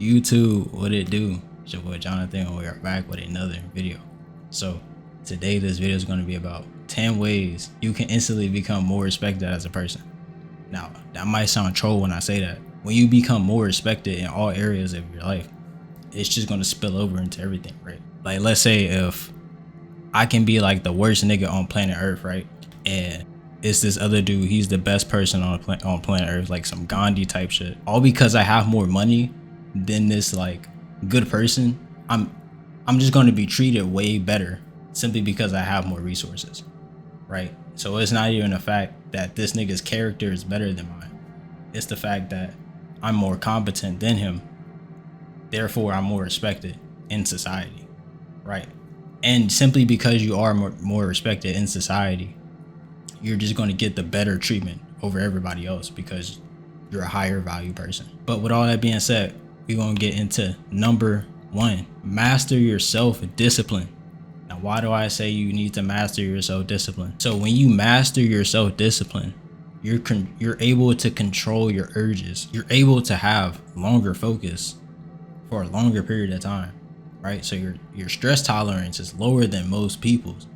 YouTube, what it do? It's your boy Jonathan, and we are back with another video. So today this video is going to be about 10 ways you can instantly become more respected as a person. Now that might sound troll when I say that. When you become more respected in all areas of your life, it's just going to spill over into everything, right? Like, let's say if I can be like the worst nigga on planet Earth, right? And it's this other dude, he's the best person on planet Earth, like some Gandhi type shit. All because I have more money than this like good person. I'm just going to be treated way better simply because I have more resources, right? So it's not even the fact that this nigga's character is better than mine. It's the fact that I'm more competent than him. Therefore, I'm more respected in society, right? And simply because you are more respected in society, you're just going to get the better treatment over everybody else because you're a higher value person. But with all that being said, we're going to get into number 1. Master your self-discipline. Now, why do I say you need to master your self-discipline? So when you master your self-discipline, you're able to control your urges. You're able to have longer focus for a longer period of time, right? So your stress tolerance is lower than most people's.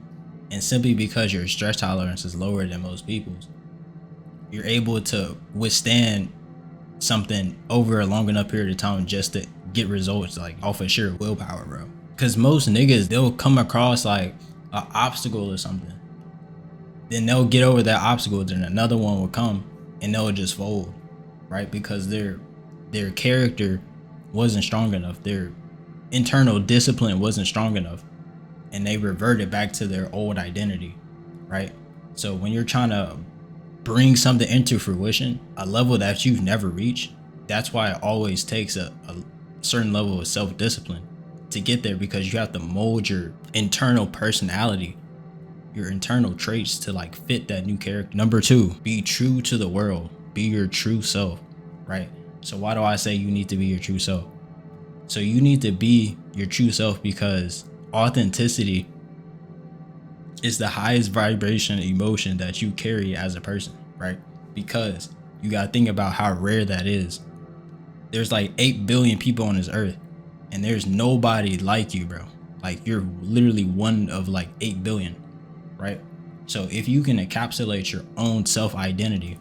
And simply because your stress tolerance is lower than most people's, you're able to withstand something over a long enough period of time just to get results, like off of sheer willpower, bro. Because most niggas, they'll come across like an obstacle or something, then they'll get over that obstacle, then another one will come and they'll just fold, right? Because their character wasn't strong enough, their internal discipline wasn't strong enough, and they reverted back to their old identity, right? So when you're trying to bring something into fruition, a level that you've never reached, that's why it always takes a certain level of self-discipline to get there, because you have to mold your internal personality, your internal traits to like fit that new character. Number 2, be true to the world. Be your true self, right? So why do I say you need to be your true self? So you need to be your true self because authenticity is the highest vibration emotion that you carry as a person, right? Because you gotta think about how rare that is. There's like 8 billion people on this earth, and there's nobody like you, bro. Like, you're literally one of like 8 billion, right? So if you can encapsulate your own self-identity,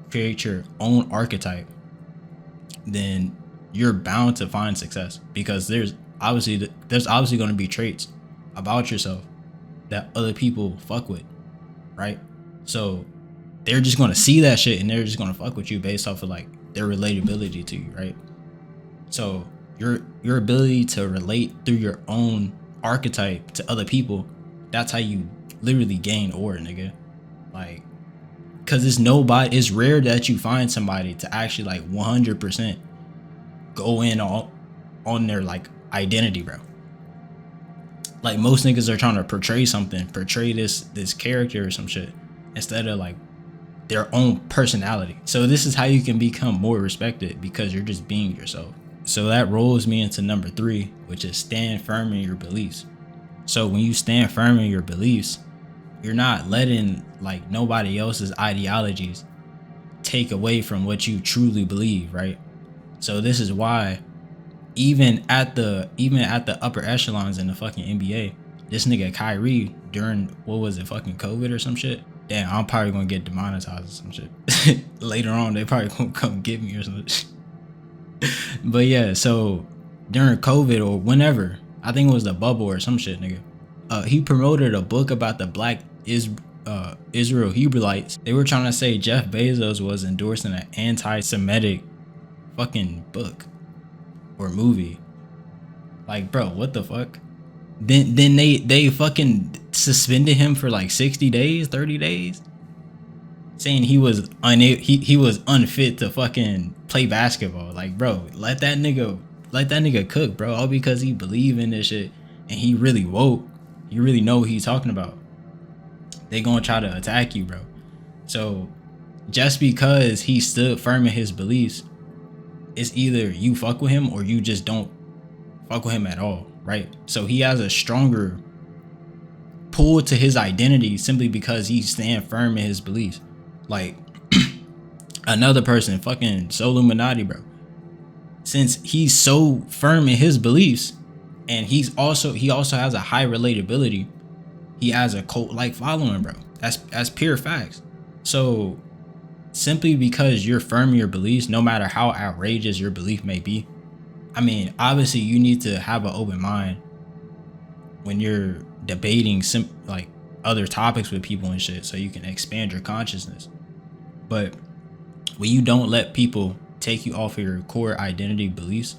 create your own archetype, then you're bound to find success, because there's obviously going to be traits about yourself that other people fuck with, right? So they're just going to see that shit and they're just going to fuck with you based off of like their relatability to you, right? So your ability to relate through your own archetype to other people, that's how you literally gain aura, nigga. Like, cause it's rare that you find somebody to actually like 100% go in on their like identity, bro. Like, most niggas are trying to portray this character or some shit instead of like their own personality. So this is how you can become more respected, because you're just being yourself. So that rolls me into number 3, which is stand firm in your beliefs. So when you stand firm in your beliefs, you're not letting like nobody else's ideologies take away from what you truly believe, right? So this is why even at the upper echelons in the fucking NBA, this nigga Kyrie, during what was it, fucking COVID or some shit? Damn, I'm probably gonna get demonetized or some shit. Later on, they probably gonna come get me or something. But yeah, so during COVID or whenever, I think it was the bubble or some shit, nigga. He promoted a book about the black Israel Hebrewites. They were trying to say Jeff Bezos was endorsing an anti-Semitic fucking book or movie. Like, bro, what the fuck? Then they fucking suspended him for like 60 days, 30 days, saying he was unfit to fucking play basketball. Like, bro, let that nigga cook, bro. All because he believe in this shit and he really woke. You really know what he's talking about. They gonna try to attack you, bro. So just because he stood firm in his beliefs, it's either you fuck with him or you just don't fuck with him at all, right? So he has a stronger pull to his identity simply because he stand firm in his beliefs. Like another person, fucking so Illuminati, bro. since he's so firm in his beliefs, and he also has a high relatability, he has a cult like following, bro. That's pure facts. So simply because you're firm in your beliefs, no matter how outrageous your belief may be, I mean, obviously you need to have an open mind when you're debating like other topics with people and shit, so you can expand your consciousness. But when you don't let people take you off of your core identity beliefs,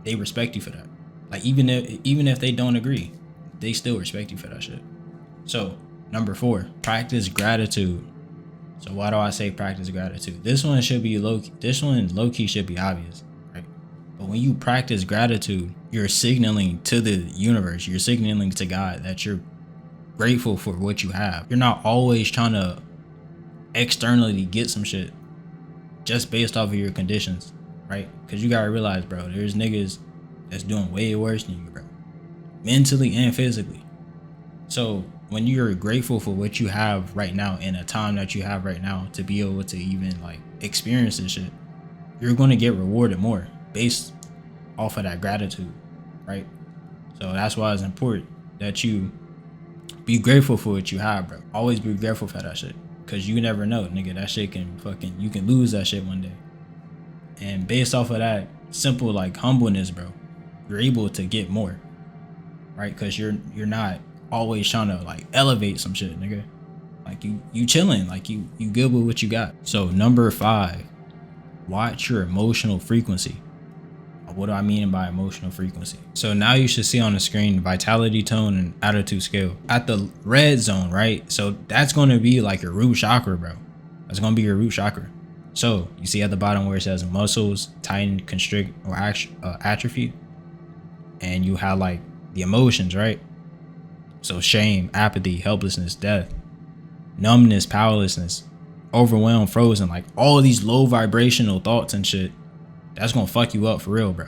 they respect you for that. Like even if they don't agree, they still respect you for that shit. So number 4, practice gratitude. So why do I say practice gratitude? This one low key should be obvious, right? But when you practice gratitude, you're signaling to the universe, you're signaling to God that you're grateful for what you have. You're not always trying to externally get some shit just based off of your conditions, right? Because you gotta realize, bro, there's niggas that's doing way worse than you, bro, mentally and physically. So when you're grateful for what you have right now in a time that you have right now to be able to even like experience this shit, you're going to get rewarded more based off of that gratitude, right? So that's why it's important that you be grateful for what you have, bro. Always be grateful for that shit, because you never know, nigga. That shit can you can lose that shit one day. And based off of that simple like humbleness, bro, you're able to get more, right? Because you're not always trying to like elevate some shit, nigga. Like you chilling, like you good with what you got. So number 5, watch your emotional frequency. What do I mean by emotional frequency? So now you should see on the screen vitality tone and attitude scale at the red zone, right? So that's going to be like your root chakra, bro. That's going to be your root chakra. So you see at the bottom where it says muscles tighten, constrict, or atrophy, and you have like the emotions, right? So shame, apathy, helplessness, death, numbness, powerlessness, overwhelmed, frozen, like all of these low vibrational thoughts and shit, that's gonna fuck you up for real, bro.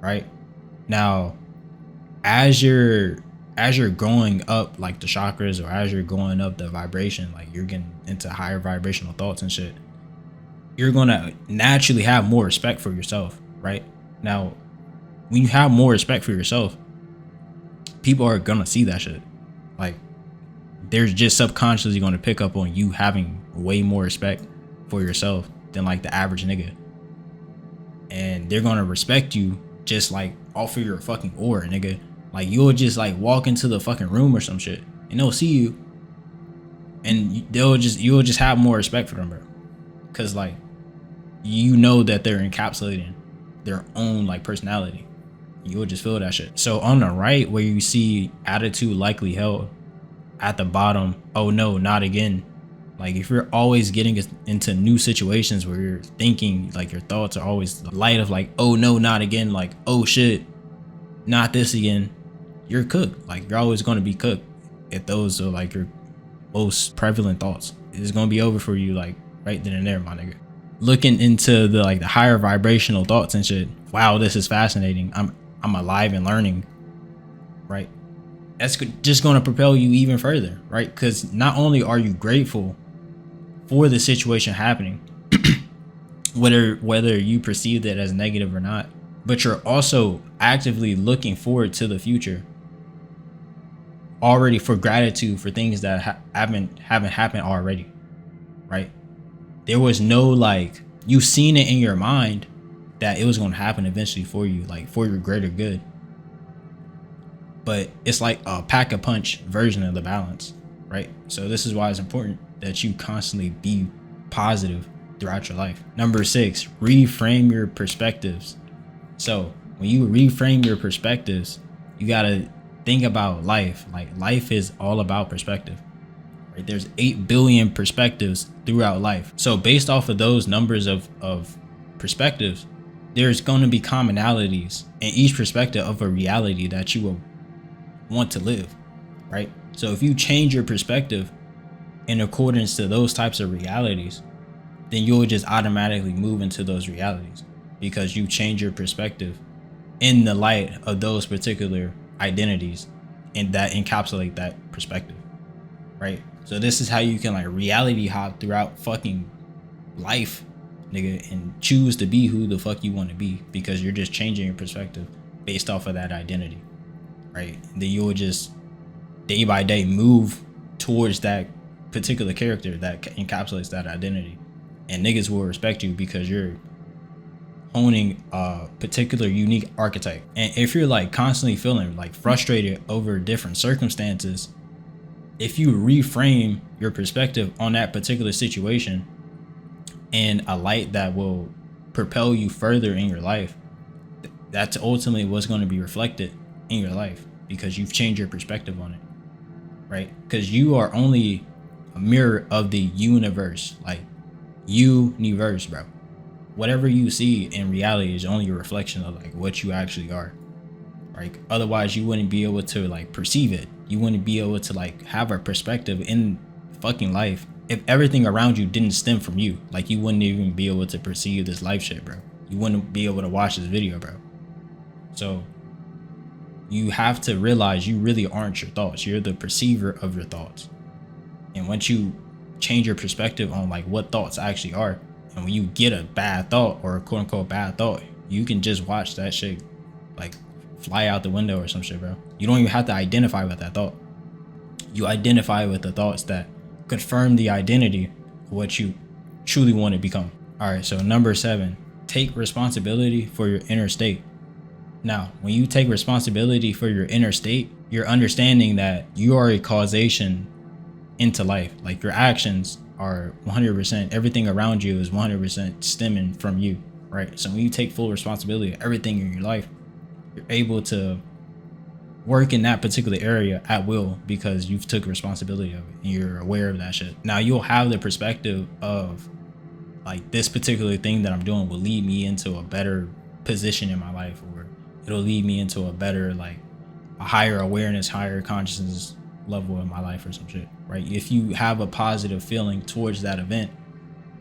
Right? Now, as you're growing up like the chakras, or as you're going up the vibration, like you're getting into higher vibrational thoughts and shit, you're gonna naturally have more respect for yourself, right? Now, when you have more respect for yourself, people are gonna see that shit. Like, they're just subconsciously gonna pick up on you having way more respect for yourself than like the average nigga. And they're gonna respect you just like off of your fucking aura, nigga. Like you'll just like walk into the fucking room or some shit and they'll see you, and you'll just have more respect for them, bro. Cause like, you know that they're encapsulating their own like personality. You'll just feel that shit. So on the right where you see attitude likely held, at the bottom, oh no, not again. Like if you're always getting into new situations where you're thinking, like your thoughts are always light of like, oh no, not again, like, oh shit, not this again, you're cooked. Like you're always going to be cooked if those are like your most prevalent thoughts. It's going to be over for you like right then and there, my nigga. Looking into the like the higher vibrational thoughts and shit, wow, this is fascinating. I'm alive and learning, right? That's just going to propel you even further, right? Because not only are you grateful for the situation happening, whether you perceive it as negative or not, but you're also actively looking forward to the future, already for gratitude for things that haven't happened already, right? There was no like, you've seen it in your mind that it was going to happen eventually for you, like for your greater good. But it's like a pack a punch version of the balance, right? So this is why it's important that you constantly be positive throughout your life. Number 6, reframe your perspectives. So when you reframe your perspectives, you got to think about life. Like life is all about perspective, right? There's 8 billion perspectives throughout life. So based off of those numbers of perspectives, there's going to be commonalities in each perspective of a reality that you will want to live, right? So if you change your perspective in accordance to those types of realities, then you'll just automatically move into those realities because you change your perspective in the light of those particular identities and that encapsulate that perspective, right? So this is how you can like reality hop throughout fucking life nigga, and choose to be who the fuck you want to be, because you're just changing your perspective based off of that identity, right? And then you'll just day by day move towards that particular character that encapsulates that identity, and niggas will respect you because you're honing a particular unique archetype. And if you're like constantly feeling like frustrated over different circumstances, if you reframe your perspective on that particular situation in a light that will propel you further in your life, that's ultimately what's going to be reflected in your life, because you've changed your perspective on it, right? Because you are only a mirror of the universe, like universe, bro. Whatever you see in reality is only a reflection of like what you actually are, right? Otherwise you wouldn't be able to like perceive it. You wouldn't be able to like have a perspective in fucking life if everything around you didn't stem from you. Like you wouldn't even be able to perceive this life shit, bro. You wouldn't be able to watch this video, bro. So you have to realize you really aren't your thoughts. You're the perceiver of your thoughts. And once you change your perspective on like what thoughts actually are, and when you get a bad thought or a quote unquote bad thought, you can just watch that shit like fly out the window or some shit, bro. You don't even have to identify with that thought. You identify with the thoughts that confirm the identity of what you truly want to become. All right, so number 7, take responsibility for your inner state. Now, when you take responsibility for your inner state, you're understanding that you are a causation into life. Like your actions are 100%, everything around you is 100% stemming from you, right? So when you take full responsibility of everything in your life, you're able to work in that particular area at will because you've took responsibility of it and you're aware of that shit. Now you'll have the perspective of like, this particular thing that I'm doing will lead me into a better position in my life, or it'll lead me into a better, like a higher awareness, higher consciousness level in my life or some shit, right? If you have a positive feeling towards that event,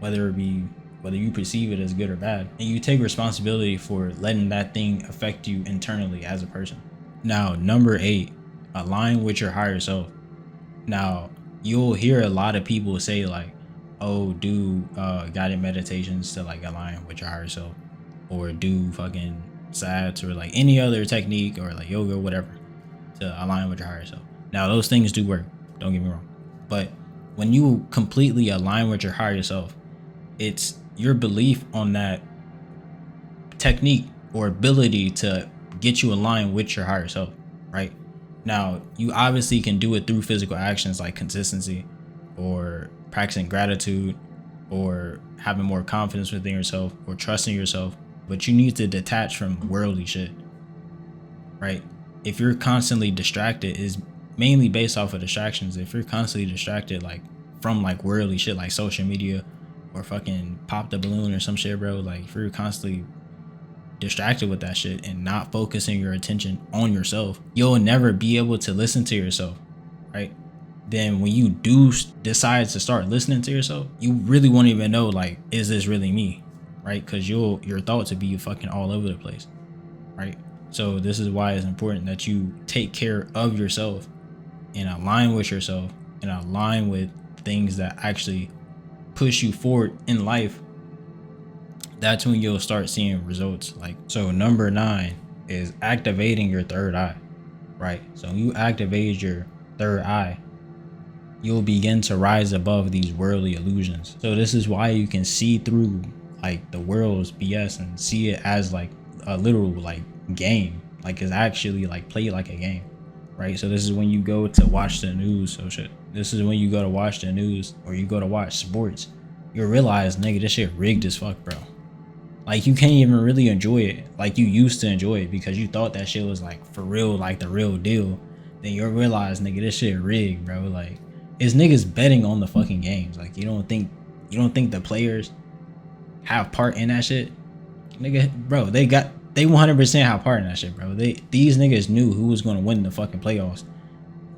whether you perceive it as good or bad, and you take responsibility for letting that thing affect you internally as a person. Now, number 8, align with your higher self. Now, you'll hear a lot of people say like, oh, do guided meditations to like align with your higher self, or do fucking sats or like any other technique or like yoga or whatever to align with your higher self. Now, those things do work, don't get me wrong, but when you completely align with your higher self, it's your belief on that technique or ability to get you aligned with your higher self, right? Now, you obviously can do it through physical actions like consistency, or practicing gratitude, or having more confidence within yourself, or trusting yourself, but you need to detach from worldly shit, right? If you're constantly distracted, is mainly based off of distractions. If you're constantly distracted like from like worldly shit like social media or fucking pop the balloon or some shit, bro, like if you're constantly distracted with that shit and not focusing your attention on yourself, you'll never be able to listen to yourself, right? Then when you do decide to start listening to yourself, you really won't even know like, is this really me, right? Because your thoughts would be fucking all over the place, right? So this is why it's important that you take care of yourself and align with yourself and align with things that actually push you forward in life. That's when you'll start seeing results. Like, so number 9 is activating your third eye, right? So when you activate your third eye, you'll begin to rise above these worldly illusions. So this is why you can see through like the world's BS and see it as like a literal like game, like it's actually like played like a game, right? So this is when you go to watch the news. So shit, this is when you go to watch the news or you go to watch sports, you realize, nigga, this shit rigged as fuck, bro. Like you can't even really enjoy it like you used to enjoy it because you thought that shit was like for real, like the real deal. Then you'll realize, nigga, this shit rigged, bro. Like it's niggas betting on the fucking games. Like you don't think the players have part in that shit, nigga, bro? They 100% have part in that shit, bro. These niggas knew who was gonna win the fucking playoffs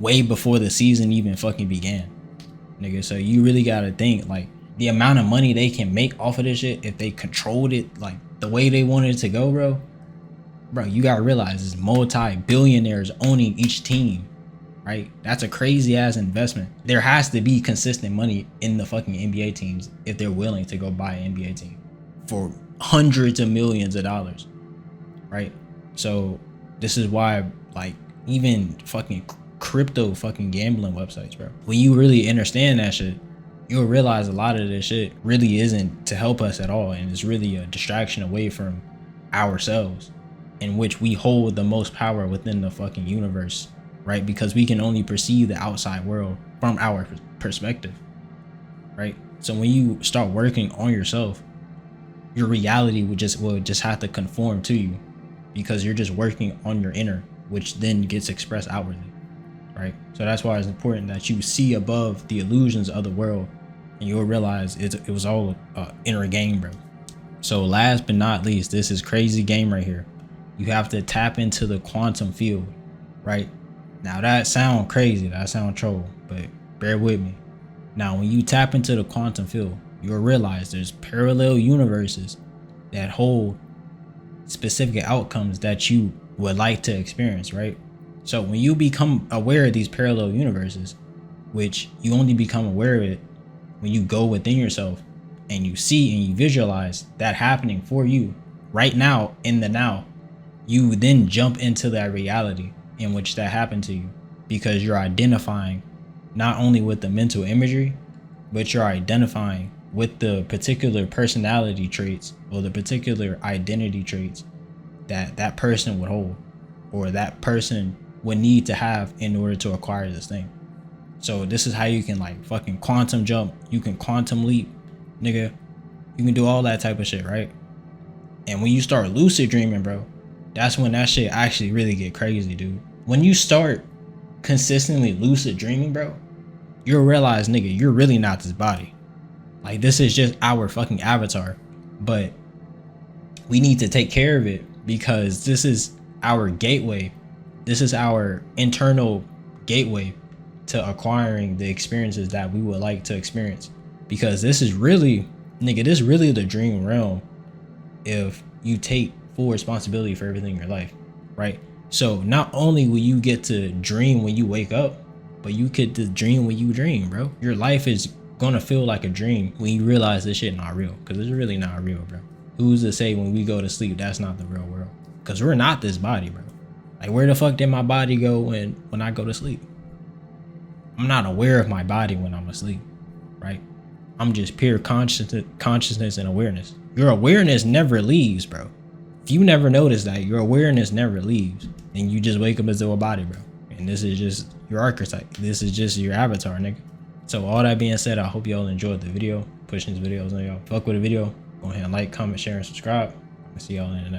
way before the season even fucking began, nigga. So you really gotta think like the amount of money they can make off of this shit if they controlled it like the way they wanted it to go, bro. You gotta realize it's multi-billionaires owning each team, right? That's a crazy ass investment. There has to be consistent money in the fucking NBA teams if they're willing to go buy an NBA team, for hundreds of millions of dollars, right? So this is why, like, even fucking crypto fucking gambling websites, bro, when you really understand that shit, you'll realize a lot of this shit really isn't to help us at all, and it's really a distraction away from ourselves, in which we hold the most power within the fucking universe, right? Because we can only perceive the outside world from our perspective, right? So when you start working on yourself, your reality will just have to conform to you, because you're just working on your inner, which then gets expressed outwardly, right? So that's why it's important that you see above the illusions of the world, and you'll realize it was all inner game, bro. So last but not least, this is crazy game right here. You have to tap into the quantum field, right? Now that sound crazy, that sound troll, but bear with me. Now, when you tap into the quantum field, you'll realize there's parallel universes that hold specific outcomes that you would like to experience, right? So when you become aware of these parallel universes, which you only become aware of it when you go within yourself and you see and you visualize that happening for you right now in the now, you then jump into that reality in which that happened to you, because you're identifying not only with the mental imagery, but you're identifying with the particular personality traits or the particular identity traits that that person would hold, or that person would need to have in order to acquire this thing. So this is how you can, like, fucking quantum jump. You can quantum leap, nigga. You can do all that type of shit, right? And when you start lucid dreaming, bro, that's when that shit actually really get crazy, dude. When you start consistently lucid dreaming, bro, you'll realize, nigga, you're really not this body. Like, this is just our fucking avatar, but we need to take care of it, because this is our gateway. This is our internal gateway to acquiring the experiences that we would like to experience, because this is really, nigga, this is really the dream realm if you take full responsibility for everything in your life, right? So not only will you get to dream when you wake up, but you get to dream when you dream, bro. Your life is gonna feel like a dream when you realize this shit not real, because it's really not real, bro. Who's to say when we go to sleep that's not the real world? Because we're not this body, bro. Like, where the fuck did my body go when I go to sleep? I'm not aware of my body when I'm asleep, right? I'm just pure consciousness and awareness. Your awareness never leaves, bro. If you never notice that your awareness never leaves, then you just wake up as though a body, bro. And this is just your archetype. This is just your avatar, nigga. So all that being said, I hope y'all enjoyed the video. Pushing these videos on y'all. Fuck with the video. Go ahead and like, comment, share, and subscribe. I'll see y'all in the next.